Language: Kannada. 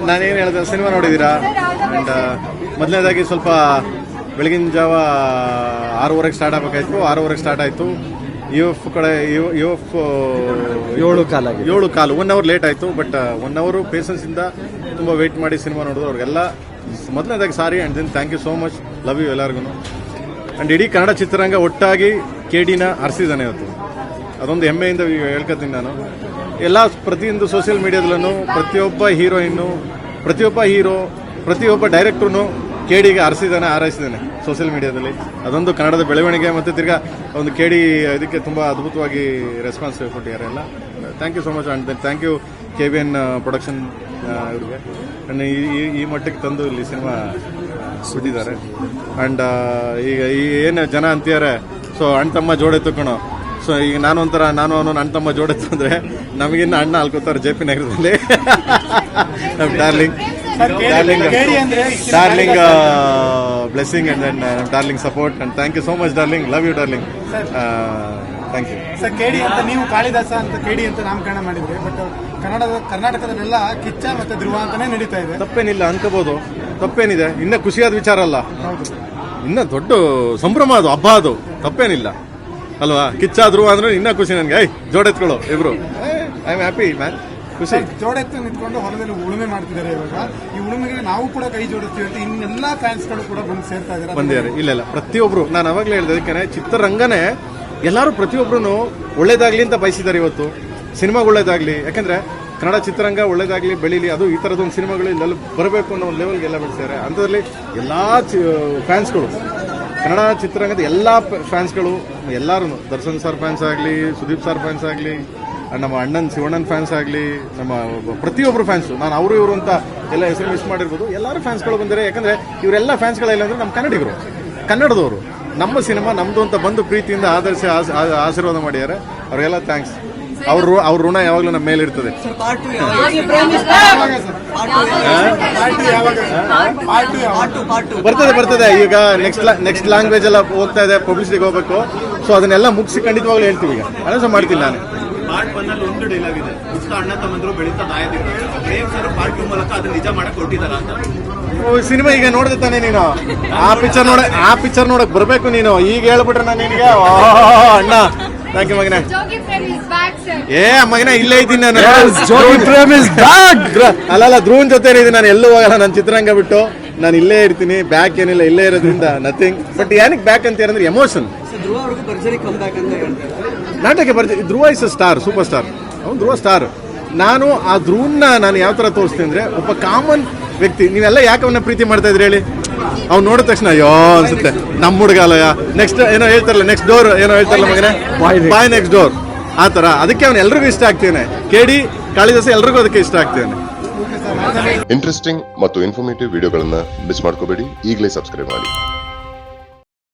ನಾನೇನು ಹೇಳಿದೆ, ಸಿನಿಮಾ ನೋಡಿದ್ದೀರಾ? ಆ್ಯಂಡ್ ಮೊದಲನೇದಾಗಿ ಸ್ವಲ್ಪ ಬೆಳಗಿನ ಜಾವ 6:30 ಸ್ಟಾರ್ಟ್ ಆಗಬೇಕಾಯ್ತು, 6:30 ಸ್ಟಾರ್ಟ್ ಆಯಿತು. ಯು ಎಫ್ 7:15 1 ಅವರ್ ಲೇಟ್ ಆಯಿತು. ಬಟ್ 1 ಅವರು ಪೇಷನ್ಸಿಂದ ತುಂಬ ವೆಯ್ಟ್ ಮಾಡಿ ಸಿನಿಮಾ ನೋಡಿದ್ರು. ಅವ್ರಿಗೆಲ್ಲ ಮೊದಲನೇದಾಗಿ sorry and then thank you so much, love you ಎಲ್ಲರಿಗೂ. ಆ್ಯಂಡ್ ಇಡೀ ಕನ್ನಡ ಚಿತ್ರರಂಗ ಒಟ್ಟಾಗಿ KD ಹರಿಸಿದ್ದಾನೆ ಇವತ್ತು. ಅದೊಂದು ಹೆಮ್ಮೆಯಿಂದ ಹೇಳ್ಕೊತೀನಿ ನಾನು. ಎಲ್ಲ ಪ್ರತಿಯೊಂದು ಸೋಷಿಯಲ್ ಮೀಡಿಯಾದಲ್ಲೂ ಪ್ರತಿಯೊಬ್ಬ ಹೀರೋಯಿನ್ನು, ಪ್ರತಿಯೊಬ್ಬ ಹೀರೋ, ಪ್ರತಿಯೊಬ್ಬ ಡೈರೆಕ್ಟ್ರು KDಗೆ ಹಾರೈಸಿದ್ದಾನೆ ಸೋಷಿಯಲ್ ಮೀಡಿಯಾದಲ್ಲಿ. ಅದೊಂದು ಕನ್ನಡದ ಬೆಳವಣಿಗೆ. ಮತ್ತು ತಿರ್ಗಾ ಒಂದು KD ಇದಕ್ಕೆ ತುಂಬ ಅದ್ಭುತವಾಗಿ ರೆಸ್ಪಾನ್ಸ್ ಕೊಟ್ಟಿದ್ದಾರೆ ಎಲ್ಲ. Thank you so much and thank you KBN production ಇವ್ರಿಗೆ. ಆ್ಯಂಡ್ ಈ ಮಟ್ಟಕ್ಕೆ ತಂದು ಇಲ್ಲಿ ಸಿನಿಮಾ ಸುಟ್ಟಿದ್ದಾರೆ. ಆ್ಯಂಡ್ ಈಗ ಏನು ಜನ ಅಂತಿದ್ದಾರೆ, ಸೊ ಅಣ್ಣ ತಮ್ಮ ಜೋಡೆತ್ತು ಕಣೋ. ಸೊ ಈಗ ನಾನು ಅವನು ಅಣ್ಣ ತಮ್ಮ ಜೋಡೆತ್ತು ಅಂದರೆ ನಮಗಿನ್ನ ಅಣ್ಣ ಅಲ್ಕೋತಾರೆ JP ನಗರದಲ್ಲಿ. ನಮ್ಮ darling blessing and then darling support. And thank you so much darling, love you darling, thank you. Sir KD ಅಂತ ನೀವು ಕಾಳಿದಾಸ ಅಂತ KD ಅಂತ ನಾಮಕರಣ ಮಾಡಿದ್ರಿ. ಬಟ್ ಕರ್ನಾಟಕದಲ್ಲೆಲ್ಲ ಕಿಚ್ಚ ಮತ್ತೆ ಧ್ರುವ ಅಂತಾನೆ ನಡೀತಾ ಇದೆ. ತಪ್ಪೇನಿಲ್ಲ ಅನ್ಕೋಬಹುದು, ತಪ್ಪೇನಿದೆ. ಇನ್ನ ಖುಷಿಯಾದ ವಿಚಾರ ಅಲ್ಲ, ಇನ್ನ ದೊಡ್ಡ ಸಂಭ್ರಮ ಅದು, ಹಬ್ಬ ಅದು, ತಪ್ಪೇನಿಲ್ಲ ಅಲ್ವಾ? ಕಿಚ್ಚ ಧ್ರುವ ಅಂದ್ರೆ ಇನ್ನ ಖುಷಿ ನನಗೆ. ಜೋಡೆತ್ಕೊಳ್ಳೋ ಇಬ್ರು, ಐ ಆಮ್ ಹ್ಯಾಪಿ ಮ್ಯಾನ್, ಖುಷಿ. ಜೋಡೆತ್ತು ನಿಂತ್ಕೊಂಡು ಹೊಲದಲ್ಲಿ ಉಳುಮೆ ಮಾಡ್ತಿದ್ದಾರೆ ಇವಾಗ. ಈ ಉಳುಮೆಗೆ ನಾವು ಕೂಡ ಕೈ ಜೋಡಿಸ್ತೀವಿ ಅಂತ ಇನ್ನೆಲ್ಲಾ ಫ್ಯಾನ್ಸ್ಗಳು ಕೂಡ ಬಂದು ಸೇರ್ತಾ ಇದ್ದಾರೆ. ಬಂದಿದ್ದಾರೆ. ಇಲ್ಲ ಪ್ರತಿಯೊಬ್ರು, ನಾನು ಅವಾಗಲೇ ಹೇಳಿದೆ, ಅದಕ್ಕೆ ಚಿತ್ರರಂಗನೇ ಎಲ್ಲರೂ ಪ್ರತಿಯೊಬ್ಬರು ಒಳ್ಳೇದಾಗ್ಲಿ ಅಂತ ಬಯಸಿದ್ದಾರೆ ಇವತ್ತು. ಸಿನಿಮಾ ಒಳ್ಳೇದಾಗ್ಲಿ, ಯಾಕಂದ್ರೆ ಕನ್ನಡ ಚಿತ್ರರಂಗ ಒಳ್ಳೇದಾಗ್ಲಿ, ಬೆಳೀಲಿ. ಅದು ಈ ಥರದೊಂದು ಸಿನಿಮಾಗಳು ಇಲ್ಲೆಲ್ಲ ಬರಬೇಕು ಅನ್ನೋ ಲೆವೆಲ್ಗೆಲ್ಲ ಬೆಳೆಸಿದ್ದಾರೆ. ಅಂಥದ್ರಲ್ಲಿ ಎಲ್ಲ ಫ್ಯಾನ್ಸ್ಗಳು, ಕನ್ನಡ ಚಿತ್ರರಂಗದ ಎಲ್ಲ ಫ್ಯಾನ್ಸ್ಗಳು, ಎಲ್ಲರೂ, ದರ್ಶನ್ ಸರ್ ಫ್ಯಾನ್ಸ್ ಆಗಲಿ, ಸುದೀಪ್ ಸರ್ ಫ್ಯಾನ್ಸ್ ಆಗಲಿ, ನಮ್ಮ ಅಣ್ಣನ್ ಶಿವಣ್ಣನ್ ಫ್ಯಾನ್ಸ್ ಆಗಲಿ, ನಮ್ಮ ಪ್ರತಿಯೊಬ್ಬರು ಫ್ಯಾನ್ಸು, ನಾನು ಅವರು ಇವರು ಅಂತ ಎಲ್ಲ ಹೆಸರು ಮಿಸ್ ಮಾಡಿರ್ಬೋದು, ಎಲ್ಲರೂ ಫ್ಯಾನ್ಸ್ಗಳು ಬಂದರೆ. ಯಾಕಂದರೆ ಇವರೆಲ್ಲ ಫ್ಯಾನ್ಸ್ಗಳಿಲ್ಲ ಅಂದರೆ ನಮ್ಮ ಕನ್ನಡಿಗರು, ಕನ್ನಡದವರು, ನಮ್ಮ ಸಿನಿಮಾ ನಮ್ಮದು ಅಂತ ಬಂದು ಪ್ರೀತಿಯಿಂದ ಆಧರಿಸಿ ಆಶೀರ್ವಾದ ಮಾಡಿದ್ದಾರೆ. ಅವರಿಗೆಲ್ಲ ಥ್ಯಾಂಕ್ಸ್. ಅವ್ರ ಋಣ ಯಾವಾಗಲೂ ನಮ್ಮ ಮೇಲೆ ಇರ್ತದೆ. ಬರ್ತದೆ. ಈಗ ನೆಕ್ಸ್ಟ್ ಲ್ಯಾಂಗ್ವೇಜ್ ಎಲ್ಲ ಹೋಗ್ತಾ ಇದೆ, ಪಬ್ಲಿಸಿಟಿಗೆ ಹೋಗ್ಬೇಕು. ಸೊ ಅದನ್ನೆಲ್ಲ ಮುಗಿಸಿ ಖಂಡಿತವಾಗ್ಲೂ ಹೇಳ್ತೀವಿ. ಈಗ ಅನೌನ್ಸ್ ಮಾಡ್ತೀನಿ ನಾನು. ಪಾರ್ಟ್ 1 ಅಲ್ಲಿ ಒಂದು ಡೈಲಾಗ್ ಇದೆ, ಇಷ್ಟ ಅಣ್ಣ ತಮ್ಮಂದ್ರು ಬೆಳೀತಾ ದಾಯದಿರ್ತಾರೆ. ಪ್ರೇಮ್ ಸರ್ ಪಾರ್ಟ್ 2 ಮೂಲಕ ಅದನ್ನ ನಿಜ ಮಾಡಕ್ ಕೊಟ್ಟಿದ್ದಾರ ಅಂತ. ಸಿನಿಮಾ ಈಗ ನೋಡಿದೆ ತಾನೆ ನೀನು? ಆ ಪಿಕ್ಚರ್ ನೋಡಕ್ ಬರ್ಬೇಕು ನೀನು. ಈಗ ಹೇಳ್ಬಿಟ್ರೆ ನಾನು ನಿನಗೆ ಅಣ್ಣ ಥ್ಯಾಂಕ್ ಯು ಮಗನೇ. ಮಗನ ಇಲ್ಲೇ ಇದ್ದೀನಿ ನಾನು. ಅಲ್ಲ ಧ್ರುವನ್ ಜೊತೆ ಇದ್ದೀನಿ ನಾನು, ಎಲ್ಲೂ ಹೋಗಲ್ಲ. ನಾನು ಚಿತ್ರರಂಗ ಬಿಟ್ಟು ನಾನು ಇಲ್ಲೇ ಇರ್ತೀನಿ. ಬ್ಯಾಕ್ ಏನಿಲ್ಲ, ಇಲ್ಲೇ ಇರೋದ್ರಿಂದ ನಥಿಂಗ್. ಬಟ್ ಏನಕ್ಕೆ ಬ್ಯಾಕ್ ಅಂತ ಏನಂದ್ರೆ ಎಮೋಷನ್. ನಾಟಕ ಬರ್ತೀವಿ. Dhruva is a star, super star. ಅವ್ನು ಧ್ರುವ ಸ್ಟಾರ್. ನಾನು ಆ ಧ್ರುವನ್ನ ನಾನು ಯಾವ ಥರ ತೋರಿಸ್ತೀನಿ ಅಂದರೆ, ಒಬ್ಬ ಕಾಮನ್ ವ್ಯಕ್ತಿ. ನೀವೆಲ್ಲ ಯಾಕೆ ಅವನ್ನ ಪ್ರೀತಿ ಮಾಡ್ತಾ ಇದ್ರಿ ಹೇಳಿ? ಅವ್ನು ನೋಡಿದ ತಕ್ಷಣ ಅಯ್ಯೋ ಅನ್ಸುತ್ತೆ, ನಮ್ಮ ಹುಡುಗಾಲಯ ನೆಕ್ಸ್ಟ್ ಏನೋ ಹೇಳ್ತಾರಲ್ಲ, ನೆಕ್ಸ್ಟ್ ಡೋರ್ ಏನೋ ಹೇಳ್ತಾರಲ್ಲ ಮಗನೇ, ಬಾಯ್ ನೆಕ್ಸ್ಟ್ ಡೋರ್, ಆ ಥರ. ಅದಕ್ಕೆ ಅವ್ನು ಎಲ್ರಿಗೂ ಇಷ್ಟ ಆಗ್ತೇನೆ. KD ಕಾಳಿದಾಸ ಎಲ್ರಿಗೂ ಅದಕ್ಕೆ ಇಷ್ಟ ಆಗ್ತೇನೆ. ಇಂಟ್ರೆಸ್ಟಿಂಗ್ ಮತ್ತು ಇನ್ಫಾರ್ಮೇಟಿವ್ ವಿಡಿಯೋಗಳನ್ನ ಮಿಸ್ ಮಾಡ್ಕೋಬೇಡಿ. ಈಗಲೇ ಸಬ್ಸ್ಕ್ರೈಬ್ ಮಾಡಿ.